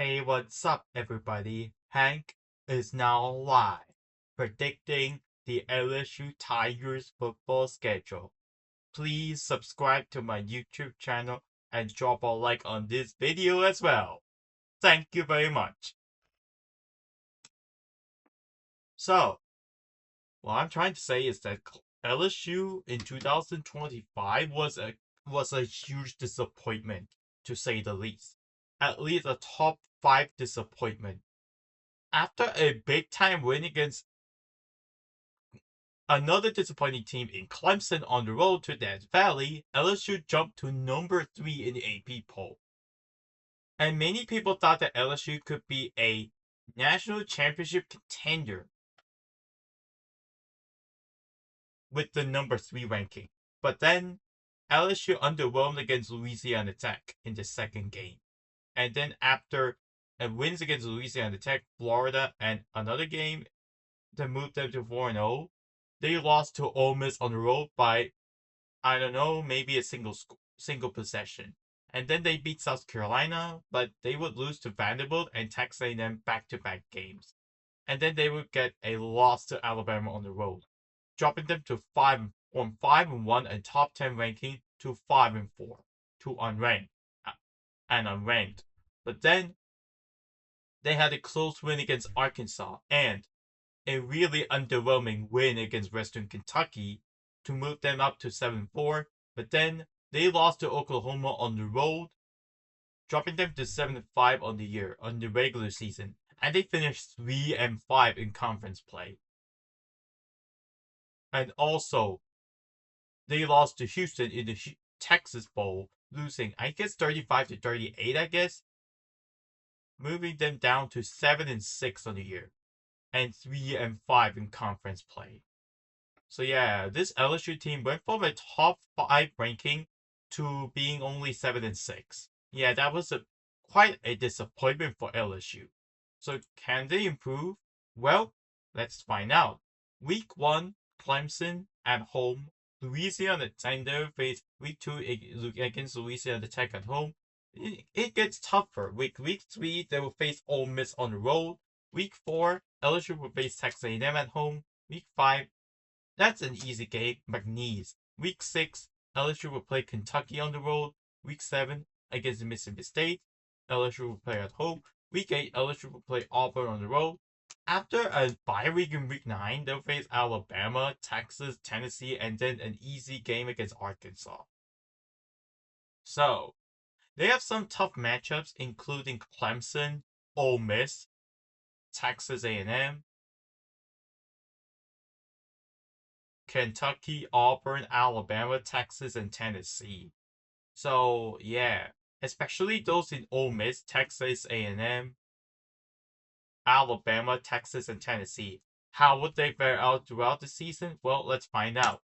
Hey, what's up, everybody? Hank is now live, predicting the LSU Tigers football schedule. Please subscribe to my YouTube channel and drop a like on this video as well. Thank you very much. So, what I'm trying to say is that LSU in 2025 was a huge disappointment, to say the least. At least a top 5 disappointment. After a big time win against another disappointing team in Clemson on the road to Death Valley, LSU jumped to number 3 in the AP poll. And many people thought that LSU could be a national championship contender with the number 3 ranking. But then LSU underwhelmed against Louisiana Tech in the second game. And then after wins against Louisiana Tech, Florida, and another game that moved them to 4-0, they lost to Ole Miss on the road by, I don't know, maybe a single possession. And then they beat South Carolina, but they would lose to Vanderbilt and Texas A&M back-to-back games. And then they would get a loss to Alabama on the road, dropping them to 5-1 and top 10 ranking to 5-4 to unranked. But then they had a close win against Arkansas and a really underwhelming win against Western Kentucky to move them up to 7-4, but then they lost to Oklahoma on the road, dropping them to 7-5 on the year on the regular season, and they finished 3-5 in conference play. And also, they lost to Houston in the Texas Bowl, losing, I guess, 35-38, I guess, moving them down to 7-6 on the year and 3-5 in conference play. So yeah, this LSU team went from a top 5 ranking to being only 7-6. Yeah, that was quite a disappointment for LSU. So can they improve? Well, let's find out. Week 1, Clemson at home. Louisiana Tech face Week 2 against Louisiana Tech at home. It gets tougher. Week 3, they will face Ole Miss on the road. Week 4, LSU will face Texas A&M at home. Week 5, that's an easy game, McNeese. Week 6, LSU will play Kentucky on the road. Week 7, against Mississippi State, LSU will play at home. Week 8, LSU will play Auburn on the road. After a bye week in Week 9, they'll face Alabama, Texas, Tennessee, and then an easy game against Arkansas. So, they have some tough matchups, including Clemson, Ole Miss, Texas A&M, Kentucky, Auburn, Alabama, Texas, and Tennessee. So yeah, especially those in Ole Miss, Texas A&M, Alabama, Texas, and Tennessee. How would they fare out throughout the season? Well, let's find out.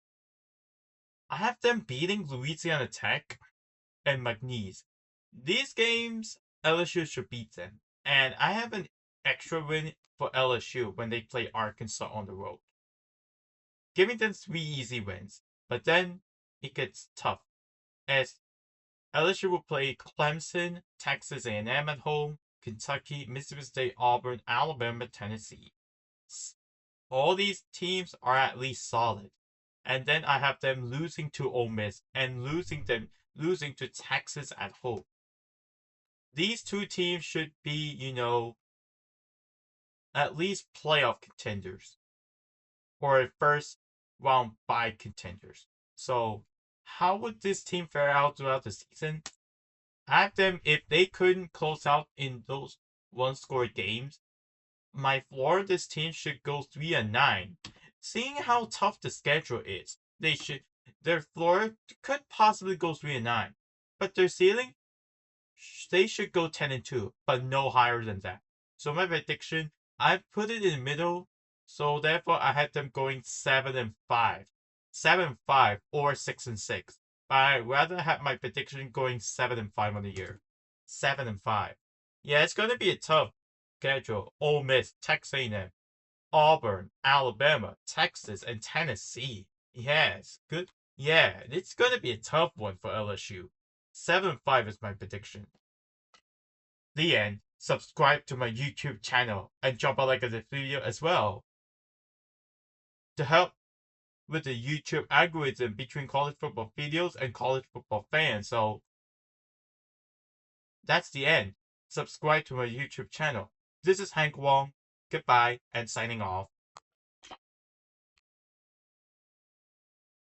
I have them beating Louisiana Tech and McNeese. These games, LSU should beat them. And I have an extra win for LSU when they play Arkansas on the road, giving them 3 easy wins. But then it gets tough, as LSU will play Clemson, Texas A&M at home, Kentucky, Mississippi State, Auburn, Alabama, Tennessee. All these teams are at least solid. And then I have them losing to Ole Miss and losing to Texas at home. These two teams should be, at least playoff contenders or first round bye contenders. So how would this team fare out throughout the season? I have them, if they couldn't close out in those one-score games, my floor, this team should go 3-9. Seeing how tough the schedule is, their floor could possibly go 3-9, but their ceiling, they should go 10-2, but no higher than that. So my prediction, I put it in the middle, so therefore I had them going 7-5, 7-5 or 6-6. But I'd rather have my prediction going 7-5 on the year. 7-5. Yeah, it's gonna be a tough schedule. Ole Miss, Texas A&M, Auburn, Alabama, Texas, and Tennessee. Yes, good. Yeah, it's gonna be a tough one for LSU. 7-5 is my prediction. The end. subscribe to my YouTube channel and drop a like on the video as well to help with the YouTube algorithm between college football videos and college football fans. So that's the end. Subscribe to my YouTube channel. This is Hank Wong. Goodbye and signing off.